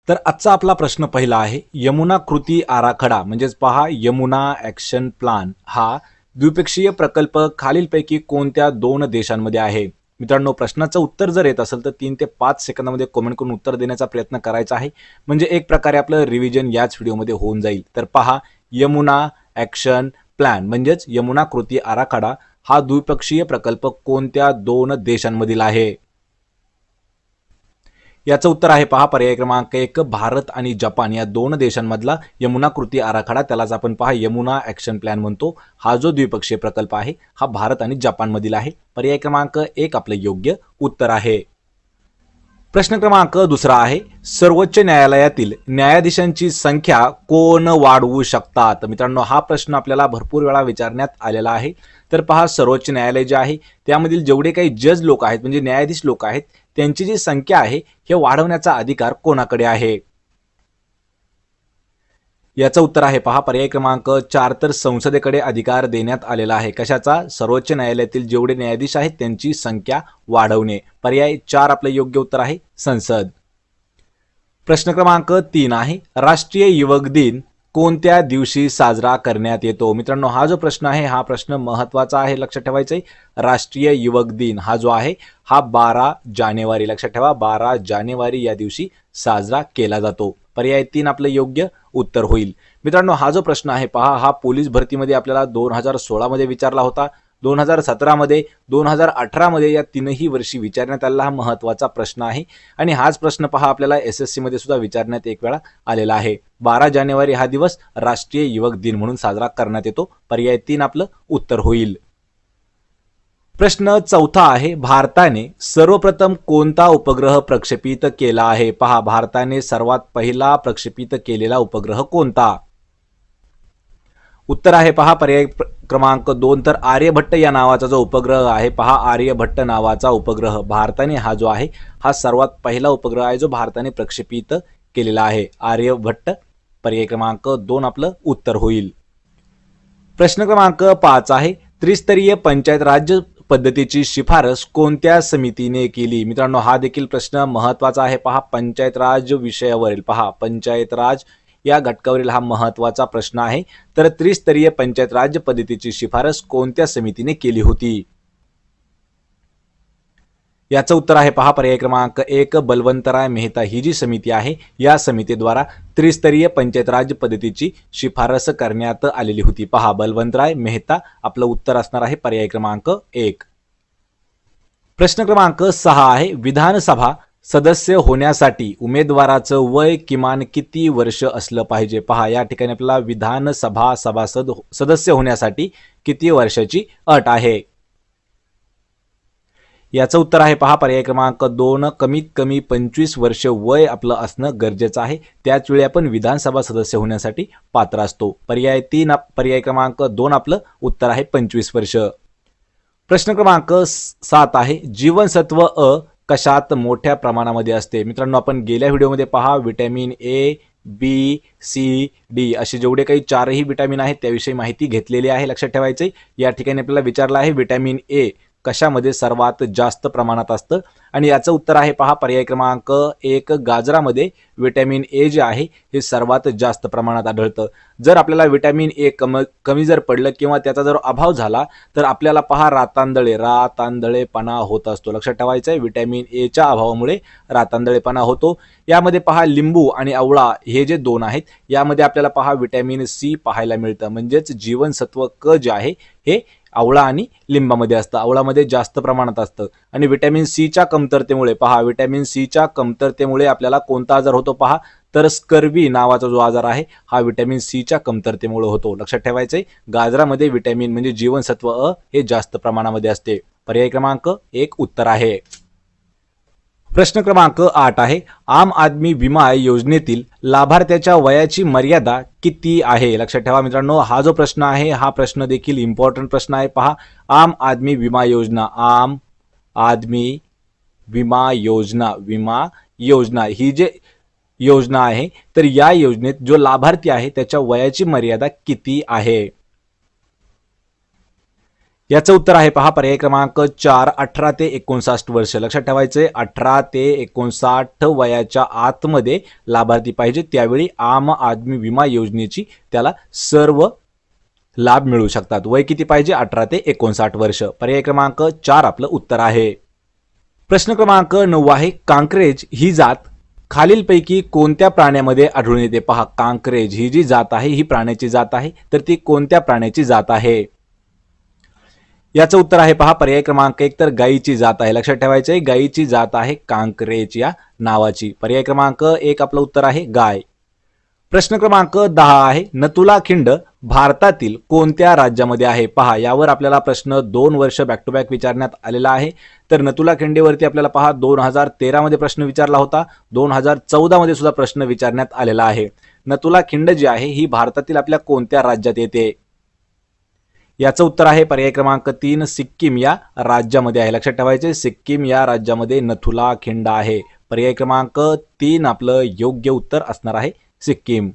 तर आजचा आपला प्रश्न पहिला आहे यमुना कृती आराखडा म्हणजेच पहा यमुना ॲक्शन प्लॅन हा द्विपक्षीय प्रकल्प खालीलपैकी कोणत्या 2 देशांमध्ये आहे? मित्रांनो प्रश्नाचं उत्तर जर येत असेल तर 3 ते 5 सेकंदामध्ये कमेंट करून उत्तर देण्याचा प्रयत्न करायचा आहे, म्हणजे एक प्रकारे आपलं रिव्हिजन याच व्हिडिओमध्ये होऊन जाईल. तर पहा यमुना ॲक्शन प्लॅन म्हणजेच यमुना कृती आराखडा हा द्विपक्षीय प्रकल्प कोणत्या 2 देशांमधील आहे? याचं उत्तर आहे पहा पर्याय क्रमांक 1 भारत आणि जपान या 2 देशांमधला यमुना कृती आराखडा त्यालाच आपण पहा यमुना ॲक्शन प्लॅन म्हणतो. हा जो द्विपक्षीय प्रकल्प आहे हा भारत आणि जपानमधील आहे. पर्याय क्रमांक 1 आपलं योग्य उत्तर आहे. प्रश्न क्रमांक 2 आहे सर्वोच्च न्यायालयातील न्यायाधीशांची संख्या कोण वाढवू शकतात? मित्रांनो हा प्रश्न आपल्याला भरपूर वेळा विचारण्यात आलेला आहे. तर पहा सर्वोच्च न्यायालय जे आहे त्यामधील जेवढे काही जज लोक आहेत म्हणजे न्यायाधीश लोक आहेत त्यांची जी संख्या आहे हे वाढवण्याचा अधिकार कोणाकडे आहे? याचं उत्तर आहे पहा पर्याय क्रमांक 4 तर संसदेकडे अधिकार देण्यात आलेला आहे. कशाचा? सर्वोच्च न्यायालयातील जेवढे न्यायाधीश आहेत त्यांची संख्या वाढवणे. पर्याय 4 आपलं योग्य उत्तर आहे संसद. प्रश्न क्रमांक 3 आहे राष्ट्रीय युवक दिन कोणत्या दिवशी साजरा करण्यात येतो? मित्रांनो, हा जो प्रश्न आहे हा प्रश्न महत्त्वाचा आहे, लक्षात ठेवायचं आहे. राष्ट्रीय युवक दिन हा जो आहे हा 12 जानेवारी, लक्षात ठेवा 12 जानेवारी या दिवशी साजरा केला जातो. पर्याय 3 आपलं योग्य उत्तर होईल. मित्रांनो, हा जो प्रश्न आहे पहा, हा पोलीस भरतीमध्ये आपल्याला 2016 मध्ये विचारला होता, 2017 मध्ये, 2018 मध्ये या तीनही वर्षी विचारण्यात आलेला हा महत्त्वाचा प्रश्न आहे. आणि हाच प्रश्न पहा आपल्याला SSC मध्ये सुद्धा विचारण्यात एक वेळा आलेला आहे. 12 जानेवारी हा दिवस राष्ट्रीय युवक दिन म्हणून साजरा करण्यात येतो. पर्याय 3 आपलं उत्तर होईल. प्रश्न चौथा आहे, भारताने सर्वप्रथम कोणता उपग्रह प्रक्षेपित केला आहे? पहा, भारताने सर्वात पहिला प्रक्षेपित केलेला उपग्रह कोणता? उत्तर आहे पहा पर्याय क्रमांक 2 तर आर्यभट्ट या नावाचा जो उपग्रह आहे पहा, आर्यभट्ट नावाचा उपग्रह भारताने हा जो आहे हा सर्वात पहिला उपग्रह आहे जो भारताने प्रक्षेपित केलेला आहे. आर्यभट्ट. पर्याय क्रमांक 2 आपलं उत्तर होईल. प्रश्न क्रमांक 5 आहे, त्रिस्तरीय पंचायत राज पद्धतीची शिफारस कोणत्या समितीने केली? मित्रांनो, हा देखील प्रश्न महत्त्वाचा आहे पहा, पंचायत राज विषयावरील पहा, पंचायत राज या घटकावरील हा महत्त्वाचा प्रश्न आहे. तर त्रिस्तरीय पंचायत राज पद्धतीची शिफारस कोणत्या समितीने केली होती? याचं उत्तर आहे पहा पर्याय क्रमांक 1 बलवंतराय मेहता. ही जी समिती आहे या समितीद्वारा त्रिस्तरीय पंचायत राज पद्धतीची शिफारस करण्यात आलेली होती. पहा, बलवंतराय मेहता आपलं उत्तर असणार आहे पर्याय क्रमांक 1. प्रश्न क्रमांक 6 आहे, विधानसभा सदस्य होण्यासाठी उमेदवाराचं वय किमान किती वर्ष असलं पाहिजे? पहा, या ठिकाणी आपल्याला विधानसभा सदस्य होण्यासाठी किती वर्षाची अट आहे? याचं उत्तर आहे पहा पर्याय क्रमांक 2 कमीत कमी 25 वर्ष वय आपलं असणं गरजेचं आहे. त्याच वेळी आपण विधानसभा सदस्य होण्यासाठी पात्र असतो. पर्याय 3 पर्याय क्रमांक 2 आपलं उत्तर आहे 25 वर्ष. प्रश्न क्रमांक 7 आहे, जीवनसत्व अ कशात मोठ्या प्रमाणामध्ये असते? मित्रांनो, आपण गेल्या व्हिडिओमध्ये पहा vitamin A, B, C, D असे जेवढे काही चारही विटॅमिन आहेत त्याविषयी माहिती घेतलेली आहे, लक्षात ठेवायचे. या ठिकाणी आपल्याला विचारलं आहे विटॅमिन ए कशामध्ये सर्वात जास्त प्रमाणात असतं आणि याचं उत्तर आहे पहा पर्याय क्रमांक 1 गाजरामध्ये विटॅमिन ए जे आहे हे सर्वात जास्त प्रमाणात आढळतं. जर आपल्याला विटॅमिन ए कमी जर पडलं किंवा त्याचा जर अभाव झाला तर आपल्याला पहा रातांदळेपणा होत असतो, लक्षात ठेवायचं आहे. विटॅमिन ए च्या अभावामुळे रातांदळेपणा होतो. यामध्ये पहा लिंबू आणि आवळा हे जे दोन आहेत यामध्ये आपल्याला पहा विटॅमिन सी पाहायला मिळतं. म्हणजेच जीवनसत्व क जे आहे हे आवळा आणि लिंबामध्ये असतं, आवळामध्ये जास्त प्रमाणात असतं. आणि विटॅमिन सी च्या कमतरतेमुळे पहा, विटॅमिन सी च्या कमतरतेमुळे आपल्याला कोणता आजार होतो पहा, तर स्कर्वी नावाचा जो आजार आहे हा विटॅमिन सी च्या कमतरतेमुळे होतो, लक्षात ठेवायचंय. गाजरामध्ये विटॅमिन म्हणजे जीवनसत्व अ हे जास्त प्रमाणामध्ये असते. पर्याय क्रमांक 1 उत्तर आहे. प्रश्न क्रमांक 8 आहे, आम आदमी विमा योजनेतील लाभार्थ्याच्या वयाची मर्यादा किती आहे? लक्षात ठेवा मित्रांनो, हा जो प्रश्न आहे हा प्रश्न देखील इम्पॉर्टंट प्रश्न आहे. पहा, आम आदमी विमा योजना, आम आदमी विमा योजना ही जे योजना आहे तर या योजनेत जो लाभार्थी आहे त्याच्या वयाची मर्यादा किती आहे? याचं उत्तर आहे पहा पर्याय क्रमांक 4 18 ते 59 वर्ष, लक्षात ठेवायचे. 18 ते 59 वयाच्या आतमध्ये लाभार्थी पाहिजे, त्यावेळी आम आदमी विमा योजनेची त्याला सर्व लाभ मिळू शकतात. वय किती पाहिजे? 18 ते 59 वर्ष. पर्याय क्रमांक 4 आपलं उत्तर आहे. प्रश्न क्रमांक 9 आहे, कांक्रेज ही जात खालीलपैकी कोणत्या प्राण्यामध्ये आढळून येते? पहा, कांक्रेज ही जी जात आहे ही प्राण्याची जात आहे, तर ती कोणत्या प्राण्याची जात आहे? याचं उत्तर आहे पहा पर्याय क्रमांक 1 तर गायीची जात आहे, लक्षात ठेवायचे. गायीची जात आहे कांक्रेज या नावाची. पर्याय क्रमांक 1 आपलं उत्तर आहे गाय. प्रश्न क्रमांक 10 आहे, नथुला खिंड भारतातील कोणत्या राज्यामध्ये आहे? पहा, यावर आपल्याला प्रश्न 2 वर्ष बॅक टू बॅक विचारण्यात आलेला आहे. तर नथुला खिंडीवरती आपल्याला पहा 2013 मध्ये प्रश्न विचारला होता, 2014 मध्ये सुद्धा प्रश्न विचारण्यात आलेला आहे. नथुला खिंड जी आहे ही भारतातील आपल्या कोणत्या राज्यात येते? याचं उत्तर आहे पर्याय क्रमांक 3 सिक्कीम या राज्यामध्ये आहे, लक्षात ठेवायचे. सिक्कीम या राज्यामध्ये नथुला खिंड आहे. पर्याय क्रमांक 3 आपलं योग्य उत्तर असणार आहे सिक्कीम.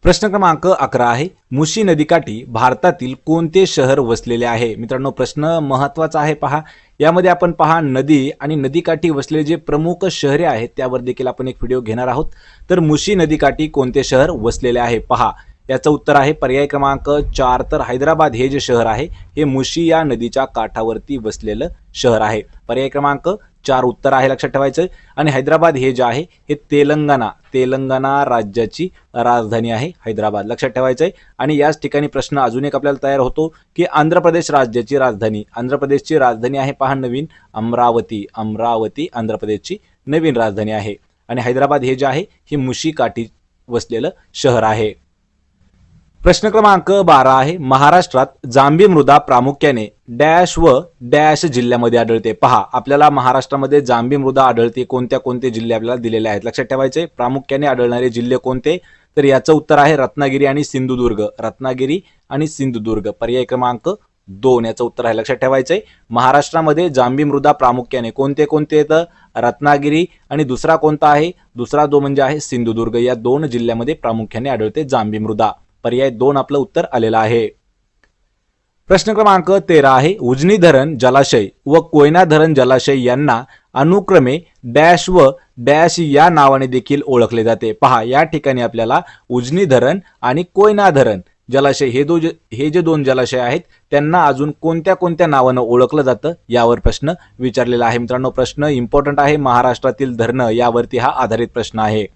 प्रश्न क्रमांक 11 आहे, मुशी नदीकाठी भारतातील कोणते शहर वसलेले आहे? मित्रांनो, प्रश्न महत्त्वाचा आहे पहा. यामध्ये आपण पहा नदी आणि नदीकाठी वसलेले जे प्रमुख शहरे आहेत त्यावर देखील आपण एक व्हिडिओ घेणार आहोत. तर मुशी नदीकाठी कोणते शहर वसलेले आहे? पहा, याचं उत्तर आहे पर्याय क्रमांक 4 तर हैदराबाद हे जे शहर आहे हे मुशी या नदीच्या काठावरती वसलेलं शहर आहे. पर्याय क्रमांक 4 उत्तर आहे, लक्षात ठेवायचं. आणि हैदराबाद हे जे आहे हे तेलंगणा राज्याची राजधानी आहे हैदराबाद, लक्षात ठेवायचं आहे. आणि याच ठिकाणी प्रश्न अजून एक आपल्याला तयार होतो की आंध्र प्रदेश राज्याची राजधानी, आंध्र प्रदेशची राजधानी आहे पहा नवीन अमरावती आंध्र प्रदेशची नवीन राजधानी आहे. आणि हैदराबाद हे जे आहे हे मुशी काठी वसलेलं शहर आहे. प्रश्न क्रमांक 12 आहे, महाराष्ट्रात जांभी मृदा प्रामुख्याने डॅश व डॅश जिल्ह्यामध्ये आढळते. पहा आपल्याला महाराष्ट्रामध्ये जांभी मृदा आढळते, कोणत्या कोणते जिल्हे आपल्याला दिलेले आहेत, लक्षात ठेवायचे. प्रामुख्याने आढळणारे जिल्हे कोणते, तर याचं उत्तर आहे रत्नागिरी आणि सिंधुदुर्ग. पर्याय क्रमांक 2 याचं उत्तर आहे, लक्षात ठेवायचंय. महाराष्ट्रामध्ये जांभी मृदा प्रामुख्याने कोणते कोणते तर रत्नागिरी आणि दुसरा कोणता आहे, दुसरा जो म्हणजे आहे सिंधुदुर्ग, या 2 जिल्ह्यामध्ये प्रामुख्याने आढळते जांभी मृदा. पर्याय 2 आपलं उत्तर आलेलं आहे. प्रश्न क्रमांक 13 आहे, उजनी धरण जलाशय व कोयना धरण जलाशय यांना अनुक्रमे डॅश व डॅश या नावाने देखील ओळखले जाते. पहा या ठिकाणी आपल्याला उजनी धरण आणि कोयना धरण जलाशय हे जे 2 जलाशय आहेत त्यांना अजून कोणत्या कोणत्या नावानं ओळखलं जातं यावर प्रश्न विचारलेला आहे. मित्रांनो प्रश्न इम्पॉर्टंट आहे, महाराष्ट्रातील धरणं यावरती हा आधारित प्रश्न आहे.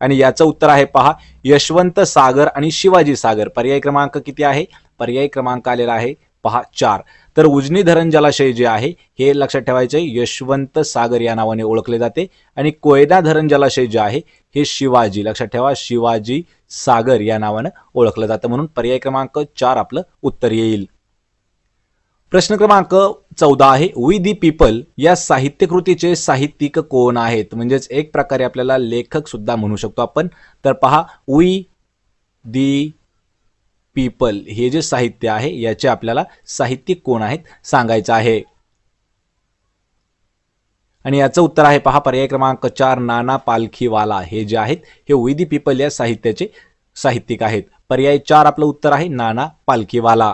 आणि याचं उत्तर आहे पहा यशवंत सागर आणि शिवाजी सागर. पर्याय क्रमांक किती आहे, पर्याय क्रमांक आलेला आहे पहा 4. तर उजनी धरण जलाशय जे आहे हे लक्षात ठेवायचे यशवंत सागर या नावाने ओळखले जाते. आणि कोयना धरण जलाशय जे आहे हे शिवाजी, लक्षात ठेवा शिवाजी सागर या नावाने ओळखलं जातं, म्हणून पर्याय क्रमांक 4 आपलं उत्तर येईल. प्रश्न क्रमांक 14 आहे, वी दी पीपल या साहित्यकृतीचे साहित्यिक कोण आहेत, म्हणजेच एक प्रकारे आपल्याला लेखक सुद्धा म्हणू शकतो आपण. तर पहा वी दी पीपल हे जे साहित्य आहे याचे आपल्याला साहित्यिक कोण आहेत सांगायचं आहे. आणि याचं उत्तर आहे पहा पर्याय क्रमांक 4 नाना पालखीवाला हे जे आहेत हे वी दी पीपल या साहित्याचे साहित्यिक आहेत. पर्याय 4 आपलं उत्तर आहे नाना पालखीवाला.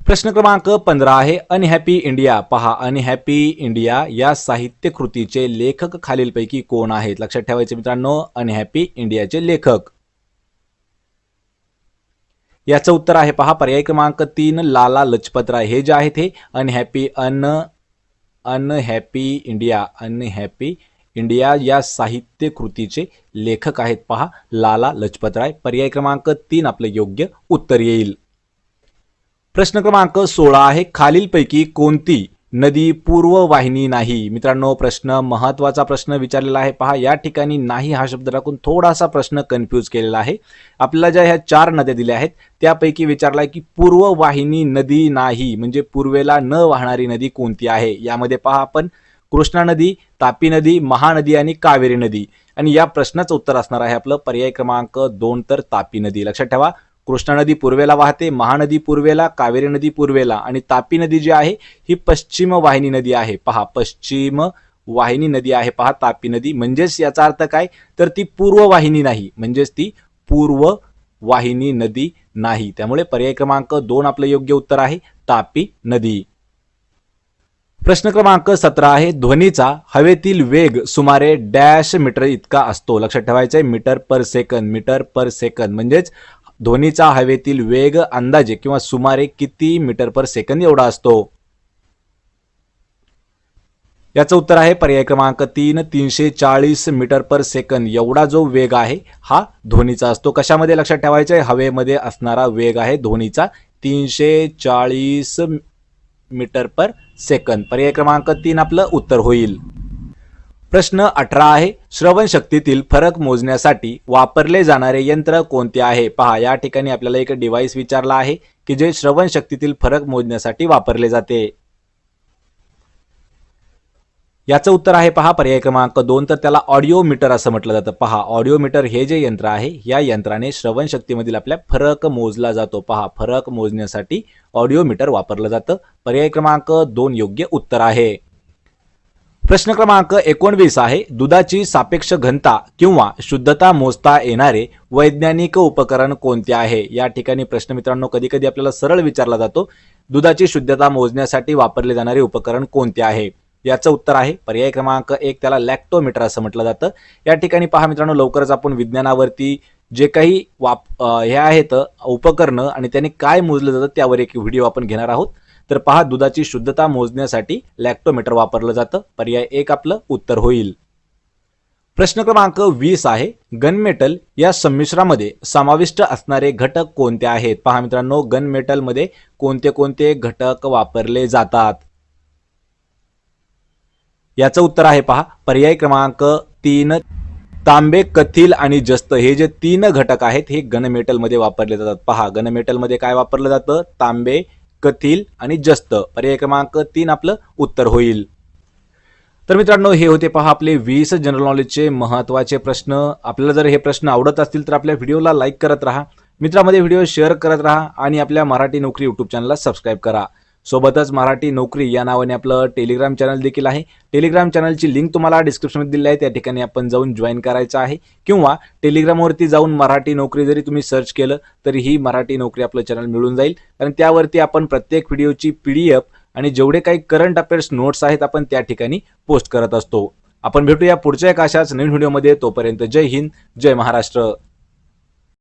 प्रश्न क्रमांक 15 आहे, अनहॅपी इंडिया. पहा अनहॅपी इंडिया या साहित्य कृतीचे लेखक खालीलपैकी कोण आहेत, लक्षात ठेवायचे मित्रांनो अनहॅपी इंडियाचे लेखक. याचं उत्तर आहे पहा पर्याय क्रमांक 3 लाला लजपत राय हे जे आहेत हे अनहॅपी इंडिया या साहित्य कृतीचे लेखक आहेत पहा लाला लजपत राय. पर्याय क्रमांक 3 आपलं योग्य उत्तर येईल. प्रश्न क्रमांक 16 आहे, खालीलपैकी कोणती नदी पूर्व वाहिनी नाही. मित्रांनो प्रश्न महत्वाचा प्रश्न विचारलेला आहे पहा. या ठिकाणी नाही हा शब्द टाकून थोडासा प्रश्न कन्फ्यूज केलेला आहे. आपल्याला ज्या ह्या 4 नद्या दिल्या आहेत त्यापैकी विचारलाय की पूर्व वाहिनी नदी नाही म्हणजे पूर्वेला न वाहणारी नदी कोणती आहे. यामध्ये पहा आपण कृष्णा नदी, तापी नदी, महानदी आणि कावेरी नदी. आणि या प्रश्नाचं उत्तर असणार आहे आपलं पर्याय क्रमांक 2 तर तापी नदी. लक्षात ठेवा कृष्णा नदी पूर्वेला वाहते, महानदी पूर्वेला, कावेरी नदी पूर्वेला आणि तापी नदी जी आहे ही पश्चिम वाहिनी नदी आहे. पहा पश्चिम वाहिनी नदी आहे पहा तापी नदी. म्हणजेच याचा अर्थ काय तर ती पूर्व वाहिनी नाही, म्हणजेच ती पूर्व वाहिनी नदी नाही. त्यामुळे पर्याय क्रमांक 2 आपलं योग्य उत्तर आहे तापी नदी. प्रश्न क्रमांक 17 आहे, ध्वनीचा हवेतील वेग सुमारे डॅश मीटर इतका असतो. लक्षात ठेवायचं आहे मीटर पर सेकंद म्हणजेच ध्वनीचा हवेतील वेग अंदाजे किंवा सुमारे किती मीटर पर सेकंद एवढा असतो. याचं उत्तर आहे पर्याय क्रमांक 3 340 मीटर पर सेकंद एवढा जो वेग आहे हा ध्वनीचा असतो. कशामध्ये लक्षात ठेवायचं आहे हवेमध्ये असणारा वेग आहे ध्वनीचा 340 मीटर पर सेकंद. पर्याय क्रमांक 3 आपलं उत्तर होईल. प्रश्न 18 आहे, श्रवण शक्तीतील फरक मोजण्यासाठी वापरले जाणारे यंत्र कोणते आहे. पहा या ठिकाणी आपल्याला एक डिव्हाइस विचारला आहे की जे श्रवण शक्तीतील फरक मोजण्यासाठी वापरले जाते. याचं उत्तर आहे पहा पर्याय क्रमांक 2 तर त्याला ऑडिओ मीटर असं म्हटलं जातं. पहा ऑडिओ मीटर हे जे यंत्र आहे या यंत्राने श्रवण शक्तीमधील आपल्या फरक मोजला जातो. पहा फरक मोजण्यासाठी ऑडिओ मीटर वापरलं जातं. पर्याय क्रमांक 2 योग्य उत्तर आहे. प्रश्न क्रमांक 19 आहे, दुधाची सापेक्ष घनता किंवा शुद्धता मोजता येणारे वैज्ञानिक उपकरण कोणते आहे. या ठिकाणी प्रश्न मित्रांनो कधी कधी आपल्याला सरळ विचारला जातो, दुधाची शुद्धता मोजण्यासाठी वापरले जाणारे उपकरण कोणते आहे. याचं उत्तर आहे पर्याय क्रमांक 1 त्याला लॅक्टोमीटर असं म्हटलं जातं. या ठिकाणी पहा मित्रांनो लवकरच आपण विज्ञानावरती जे काही हे आहेत उपकरणं आणि त्याने काय मोजलं जातं त्यावर एक व्हिडिओ आपण घेणार आहोत. तर पहा, दुधाची शुद्धता मोजण्यासाठी लॅक्टोमीटर वापरलं जातं. पर्याय 1 आपलं उत्तर होईल. प्रश्न क्रमांक 20 आहे, गनमेटल या संमिश्रामध्ये समाविष्ट असणारे घटक कोणते आहेत? पहा मित्रांनो, गनमेटलमध्ये कोणते कोणते घटक वापरले जातात? याचं उत्तर आहे पहा, पर्याय क्रमांक 3 तांबे, कथील आणि जस्त. हे जे 3 घटक आहेत हे गनमेटलमध्ये वापरले जातात. पहा, गनमेटलमध्ये काय वापरलं जातं? तांबे, कथील आणि जस्त. पर्याय क्रमांक 3 आपलं उत्तर होईल. तर मित्रांनो, हे होते पहा आपले 20 जनरल नॉलेजचे महत्त्वाचे प्रश्न. आपल्याला जर हे प्रश्न आवडत असतील तर आपल्या व्हिडिओला लाईक करत राहा, मित्रांमध्ये व्हिडिओ शेअर करत राहा आणि आपल्या मराठी नोकरी यूट्यूब चॅनलला सबस्क्राईब करा. सोबतच मराठी नोकरी या नावाने आपलं टेलिग्राम चॅनल देखील आहे. टेलिग्राम चॅनलची लिंक तुम्हाला डिस्क्रिप्शनमध्ये दिली आहे, त्या ठिकाणी आपण जाऊन जॉईन करायचं आहे. किंवा टेलिग्रामवरती जाऊन मराठी नोकरी जरी तुम्ही सर्च केलं तरी ही मराठी नोकरी आपलं चॅनल मिळून जाईल. कारण त्यावरती आपण प्रत्येक व्हिडिओची PDF आणि जेवढे काही करंट अफेअर्स नोट्स आहेत आपण त्या ठिकाणी पोस्ट करत असतो. आपण भेटूया पुढच्या एक अशाच नवीन व्हिडिओमध्ये. तोपर्यंत जय हिंद, जय महाराष्ट्र.